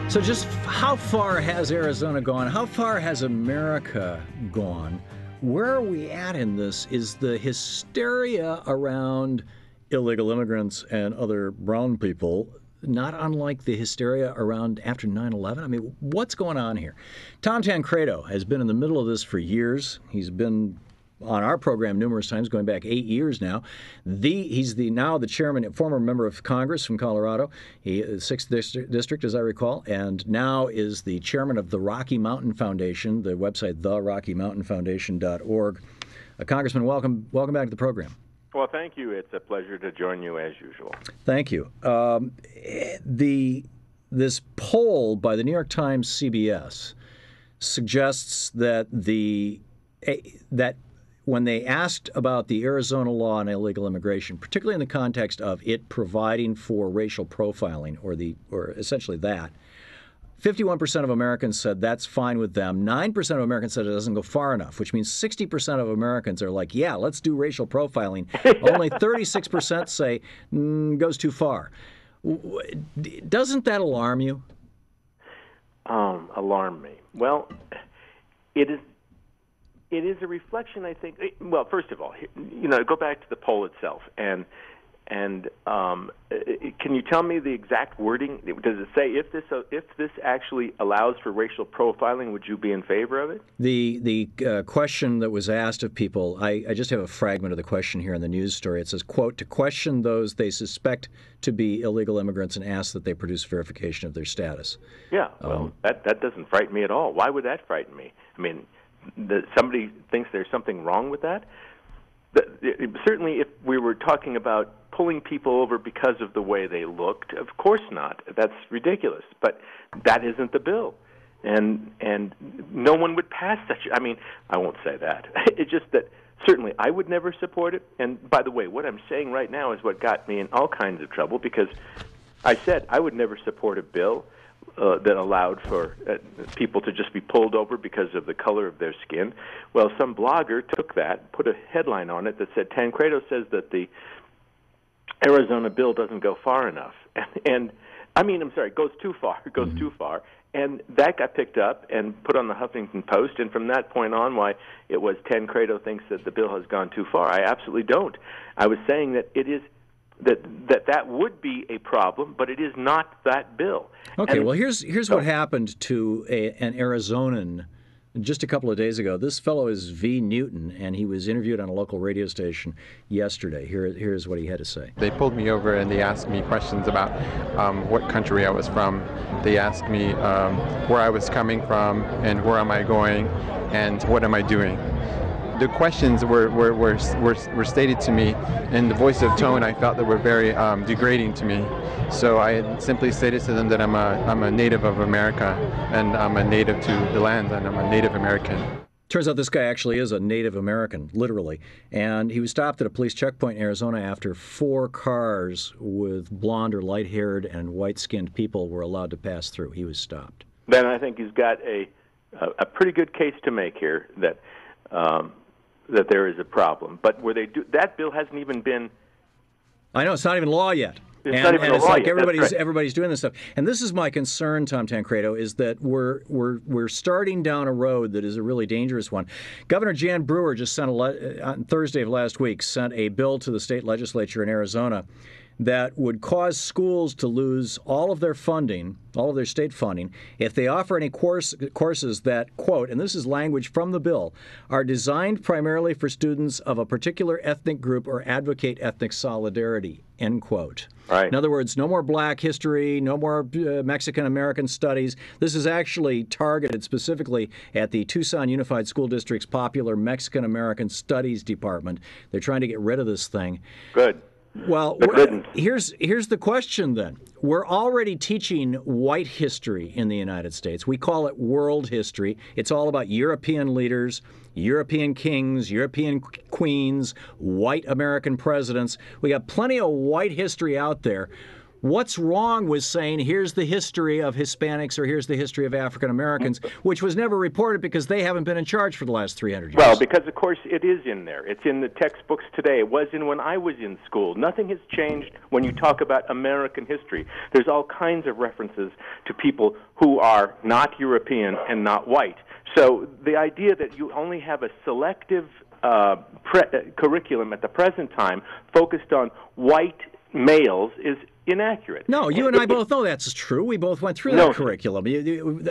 So just how far has Arizona gone? How far has America gone? Where are we at in this? Is the hysteria around illegal immigrants and other brown people not unlike the hysteria around after 9/11? I mean, what's going on here? Thom Tancredo has been in the middle of this for years. He's been on our program numerous times, going back 8 years now. He's now the chairman, former member of Congress from Colorado, he is 6th District, as I recall, and now is the chairman of the Rocky Mountain Foundation, the website therockymountainfoundation.org. Congressman, welcome back to the program. Well, thank you. It's a pleasure to join you as usual. Thank you. This poll by the New York Times CBS suggests that when they asked about the Arizona law on illegal immigration, particularly in the context of it providing for racial profiling, or essentially that, 51% of Americans said that's fine with them. 9% of Americans said it doesn't go far enough, which means 60% of Americans are like, yeah, let's do racial profiling. Only 36% say goes too far. Doesn't that alarm you? Alarm me. Well, it is a reflection, I think. Well, first of all, go back to the poll itself, and can you tell me the exact wording? Does it say if this actually allows for racial profiling, would you be in favor of it? The question that was asked of people, I just have a fragment of the question here in the news story. It says, quote, to question those they suspect to be illegal immigrants and ask that they produce verification of their status. Yeah, well, that doesn't frighten me at all. Why would that frighten me? I mean, somebody thinks there's something wrong with that? Certainly, if we were talking about pulling people over because of the way they looked, of course not. That's ridiculous. But that isn't the bill, and no one would pass such. I mean, I won't say that. It's just that certainly I would never support it. And by the way, what I'm saying right now is what got me in all kinds of trouble, because I said I would never support a bill that allowed for people to just be pulled over because of the color of their skin. Well, some blogger took that, put a headline on it that said, Tancredo says that the Arizona bill doesn't go far enough. And I mean, I'm sorry, it goes too far. It goes too far. And that got picked up and put on the Huffington Post. And from that point on, why it was Tancredo thinks that the bill has gone too far. I absolutely don't. I was saying that it is that would be a problem, but it is not that bill. Okay, well, here's what happened to an Arizonan just a couple of days ago. This fellow is V. Newton, and he was interviewed on a local radio station yesterday. Here's what he had to say. They pulled me over and they asked me questions about what country I was from. They asked me where I was coming from and where am I going and what am I doing. The questions were stated to me in the voice of tone I felt that were very degrading to me. So I simply stated to them that I'm a native of America, and I'm a native to the land, and I'm a Native American. Turns out this guy actually is a Native American, literally. And he was stopped at a police checkpoint in Arizona after 4 cars with blonde or light-haired and white-skinned people were allowed to pass through. He was stopped. Then I think he's got a pretty good case to make here that there is a problem. But where they do that bill hasn't even been. I know, it's not even law yet. It's not even it's law like yet. everybody's doing this stuff. And this is my concern, Thom Tancredo, is that we're starting down a road that is a really dangerous one. Governor Jan Brewer just sent on Thursday of last week sent a bill to the state legislature in Arizona that would cause schools to lose all of their funding, all of their state funding, if they offer any courses that, quote, and this is language from the bill, are designed primarily for students of a particular ethnic group or advocate ethnic solidarity, end quote. Right. In other words, no more black history, no more Mexican-American studies. This is actually targeted specifically at the Tucson Unified School District's popular Mexican-American Studies Department. They're trying to get rid of this thing. Good. Well, here's the question then. We're already teaching white history in the United States. We call it world history. It's all about European leaders, European kings, European queens, white American presidents. We got plenty of white history out there. What's wrong with saying, here's the history of Hispanics or here's the history of African Americans, which was never reported because they haven't been in charge for the last 300 years? Well, because, of course, it is in there. It's in the textbooks today. It was in when I was in school. Nothing has changed when you talk about American history. There's all kinds of references to people who are not European and not white. So the idea that you only have a selective curriculum at the present time focused on white males is inaccurate. No, you and I both know that's true. We both went through that curriculum.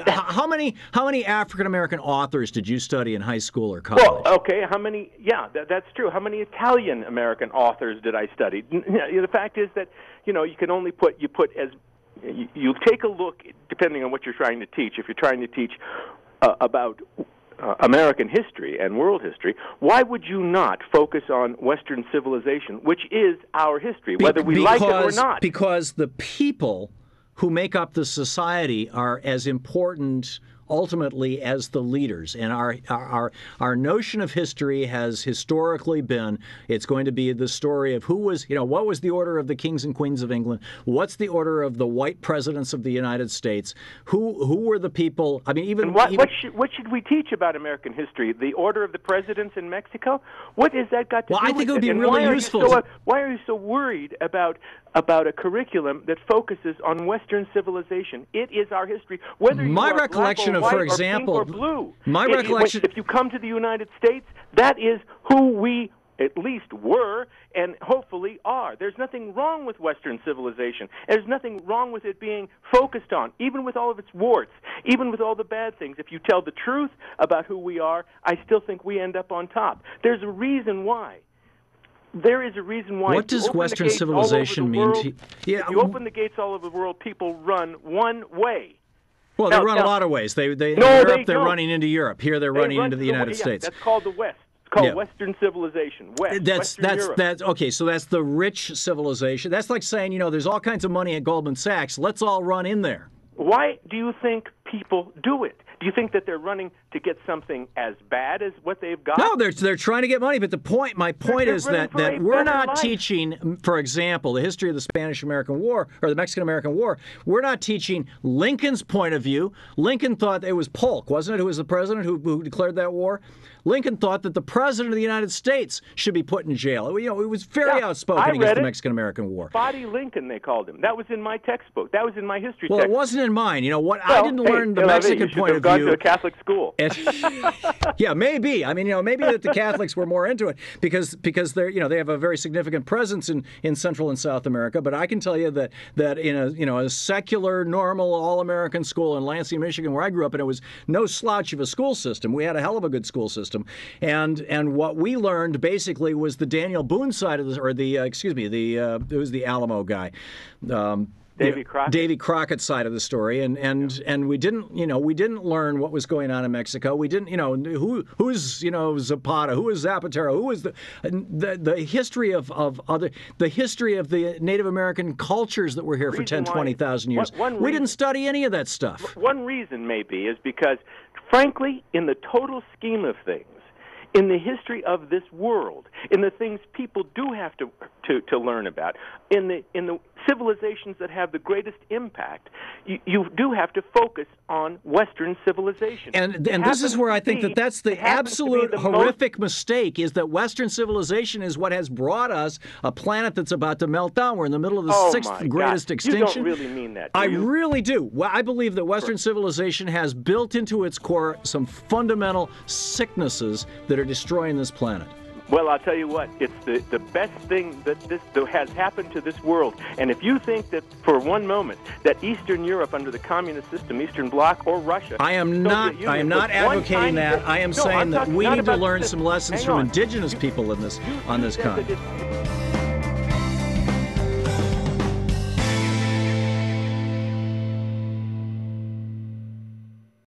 How many African American authors did you study in high school or college? Well, okay, how many? Yeah, that's true. How many Italian American authors did I study? The fact is that you can only you take a look depending on what you're trying to teach. If you're trying to teach about American history and world history, why would you not focus on Western civilization, which is our history, whether we like it or not? Because the people who make up the society are as important ultimately as the leaders. And our notion of history has historically been, it's going to be the story of what was the order of the kings and queens of England? What's the order of the white presidents of the United States? Who were the people? I mean, even what should we teach about American history? The order of the presidents in Mexico? What has that got to do with it? Well, I think it would be really useful. Why are you so worried about a curriculum that focuses on Western civilization? It is our history. Whether you are recollection black or of, white for example, or pink or blue. My recollection. If you come to the United States, that is who we at least were and hopefully are. There's nothing wrong with Western civilization. There's nothing wrong with it being focused on, even with all of its warts, even with all the bad things. If you tell the truth about who we are, I still think we end up on top. There's a reason why. There is a reason why. What does Western civilization mean to you? Yeah, if you open the gates all over the world, people run one way. Well, they run a lot of ways. In Europe, they're running into Europe. Here, they're running into the United States. That's called the West. It's called Western civilization. Western Europe. Okay. So that's the rich civilization. That's like saying, there's all kinds of money at Goldman Sachs. Let's all run in there. Why do you think people do it? Do you think that they're running to get something as bad as what they've got? No, they're trying to get money. But my point is that we're not teaching, for example, the history of the Spanish-American War or the Mexican-American War. We're not teaching Lincoln's point of view. Lincoln thought it was Polk, wasn't it, who was the president who declared that war? Lincoln thought that the president of the United States should be put in jail. He was very outspoken against the Mexican-American War. Body Lincoln, they called him. That was in my textbook. That was in my history textbook. Well, it wasn't in mine. I didn't learn the Mexican point of view. You should have gone to a Catholic school. Yeah, maybe. I mean, maybe that the Catholics were more into it because they're, they have a very significant presence in Central and South America. But I can tell you that in a secular, normal, all-American school in Lansing, Michigan, where I grew up, and it was no slouch of a school system. We had a hell of a good school system. And what we learned basically was the Daniel Boone side of it was the Alamo guy. Davy Crockett side of the story, and we didn't learn what was going on in Mexico. We didn't, who's Zapata, who is Zapatero, who is the history of the history of the Native American cultures that were here for 10, 20,000 years. We didn't study any of that stuff. One reason maybe is because, frankly, in the total scheme of things, in the history of this world, in the things people do have to learn about, in the civilizations that have the greatest impact, you do have to focus on Western civilization. And this is where I think that's the absolute horrific mistake, is that Western civilization is what has brought us a planet that's about to melt down. We're in the middle of the sixth greatest extinction. You don't really mean that, I really do. Well, I believe that Western civilization has built into its core some fundamental sicknesses that are destroying this planet. Well, I'll tell you what, it's the best thing that has happened to this world. And if you think that for one moment that Eastern Europe under the communist system, Eastern Bloc or Russia, I am not advocating that. I am saying that we need to learn some lessons from indigenous people on this continent.